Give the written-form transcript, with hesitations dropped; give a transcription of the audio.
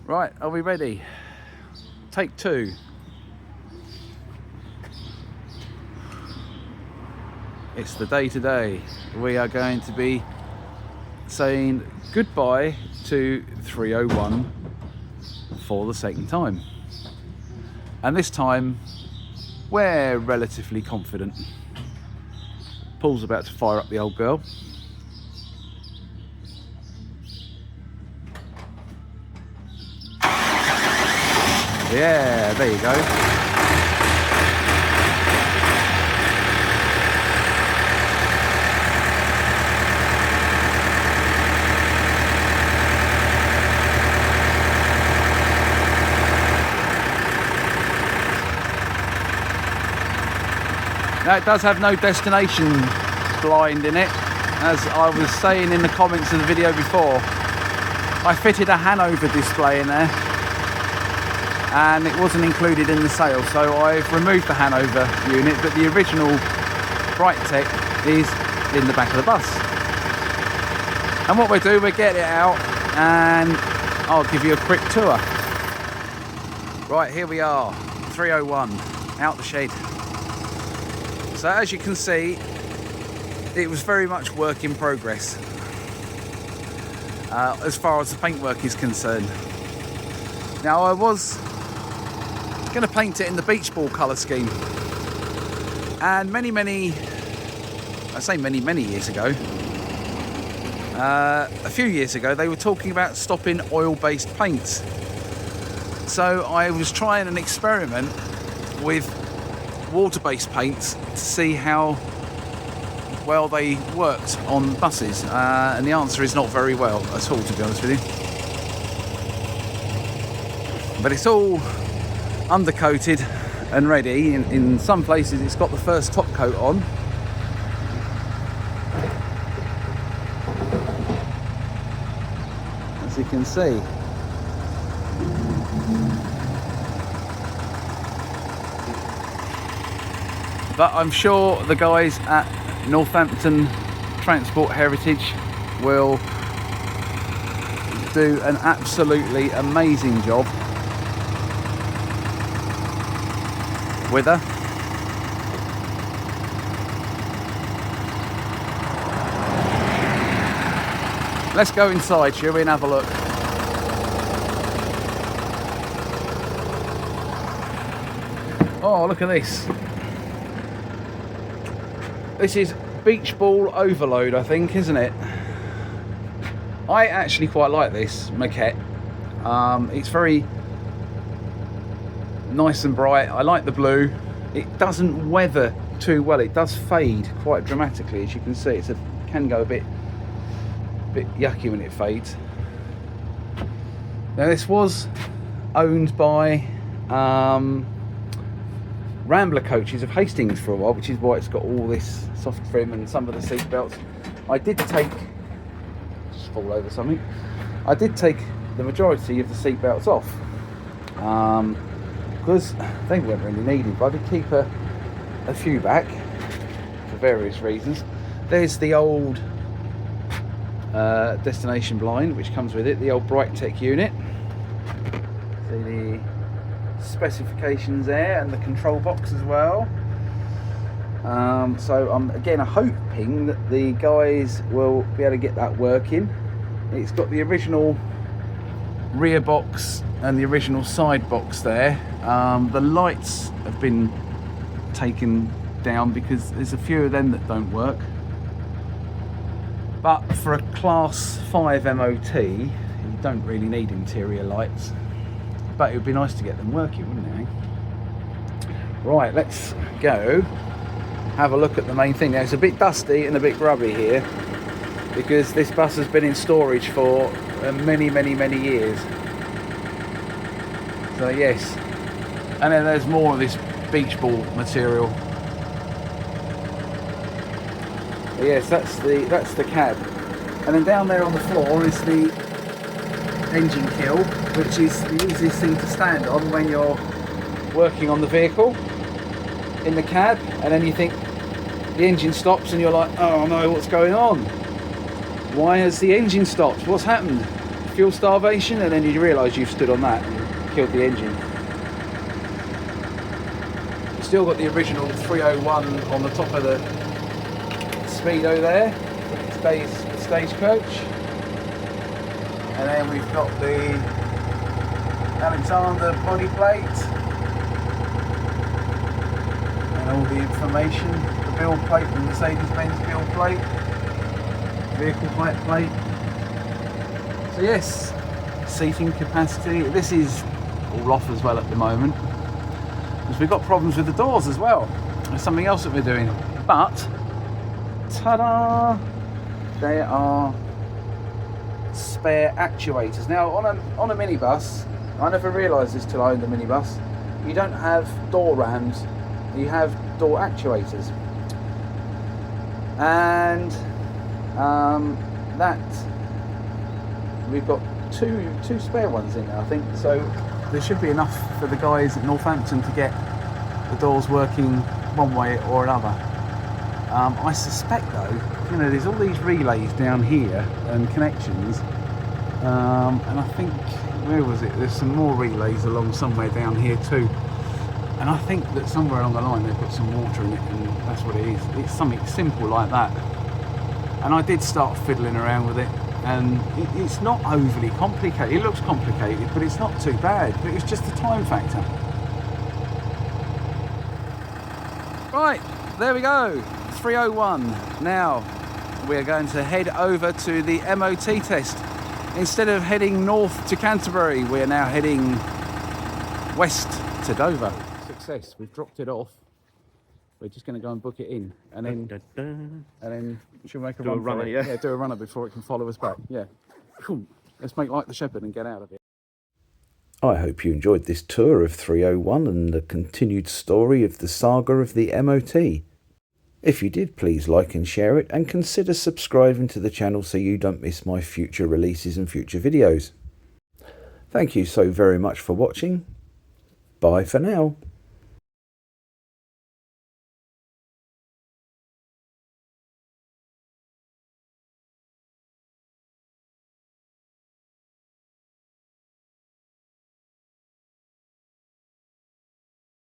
Right, are we ready? Take two. It's the day today. We are going to be saying goodbye to 301 for the second time. And this time, we're relatively confident. Paul's about to fire up the old girl. Yeah, there you go. Now it does have no destination blind in it. As I was saying in the comments of the video before, I fitted a Hanover display in there and it wasn't included in the sale, so I've removed the Hanover unit, but the original Brightech is in the back of the bus. And what we'll do, we'll get it out and I'll give you a quick tour. Right, here we are, 301, out the shed. So as you can see, it was very much work in progress as far as the paintwork is concerned. Now I was going to paint it in the beach ball colour scheme, and many years ago, a few years ago, they were talking about stopping oil-based paints. So I was trying an experiment with water-based paints to see how well they worked on buses, and the answer is not very well at all, to be honest with you. But it's all undercoated and ready. In some places it's got the first top coat on. As you can see. But I'm sure the guys at Northampton Transport Heritage will do an absolutely amazing job with her. Let's go inside, shall we, and have a look. Oh, look at this. This is beach ball overload, I think, isn't it? I actually quite like this maquette. It's very nice and bright. I like the blue. It doesn't weather too well. It does fade quite dramatically, as you can see. It can go a bit yucky when it fades. Now this was owned by Rambler Coaches of Hastings for a while, which is why it's got all this soft trim and some of the seat belts. I did take, just fall over something, I did take the majority of the seat belts off because they weren't really needed, but I did keep a few back for various reasons. There's the old destination blind which comes with it, the old Brightech unit. See the specifications there and the control box as well. So I'm again hoping that the guys will be able to get that working. It's got the original rear box and the original side box there. The lights have been taken down because there's a few of them that don't work, but for a class 5 MOT you don't really need interior lights, but it would be nice to get them working, wouldn't it, eh? Right, let's go have a look at the main thing. Now it's a bit dusty and a bit grubby here because this bus has been in storage for many years. So yes, and then there's more of this beach ball material. But yes, that's the cab, and then down there on the floor is the engine kill, which is the easiest thing to stand on when you're working on the vehicle in the cab, and then you think the engine stops and you're like, oh no, what's going on? Why has the engine stopped? What's happened? fuel starvation, and then you realise you've stood on that and killed the engine. You've still got the original 301 on the top of the speedo there, Stagecoach. And then we've got the Alexander body plate and all the information, the build plate, the Mercedes-Benz build plate, vehicle plate. So yes, seating capacity. This is all off as well at the moment, because we've got problems with the doors as well. There's something else that we're doing, but ta-da! They are spare actuators. Now on a minibus, I never realised this till I owned a minibus, you don't have door rams, you have door actuators. And that we've got two spare ones in there, I think, so there should be enough for the guys at Northampton to get the doors working one way or another. I suspect though, you know, there's all these relays down here and connections, and I think, where was it, there's some more relays along somewhere down here too, and I think that somewhere along the line they've got some water in it, and that's what it is. It's something simple like that. And I did start fiddling around with it, and it's not overly complicated. It looks complicated, but it's not too bad. But it's just the time factor. Right, there we go, 301. Now we're going to head over to the MOT test. Instead of heading north to Canterbury, we're now heading west to Dover. Success, we've dropped it off. We're just going to go and book it in, and then should we make a run? Yeah, do a runner before it can follow us back. Yeah, let's make like the shepherd and get out of it. I hope you enjoyed this tour of 301 and the continued story of the saga of the MOT. If you did, please like and share it, and consider subscribing to the channel so you don't miss my future releases and future videos. Thank you so very much for watching. Bye for now.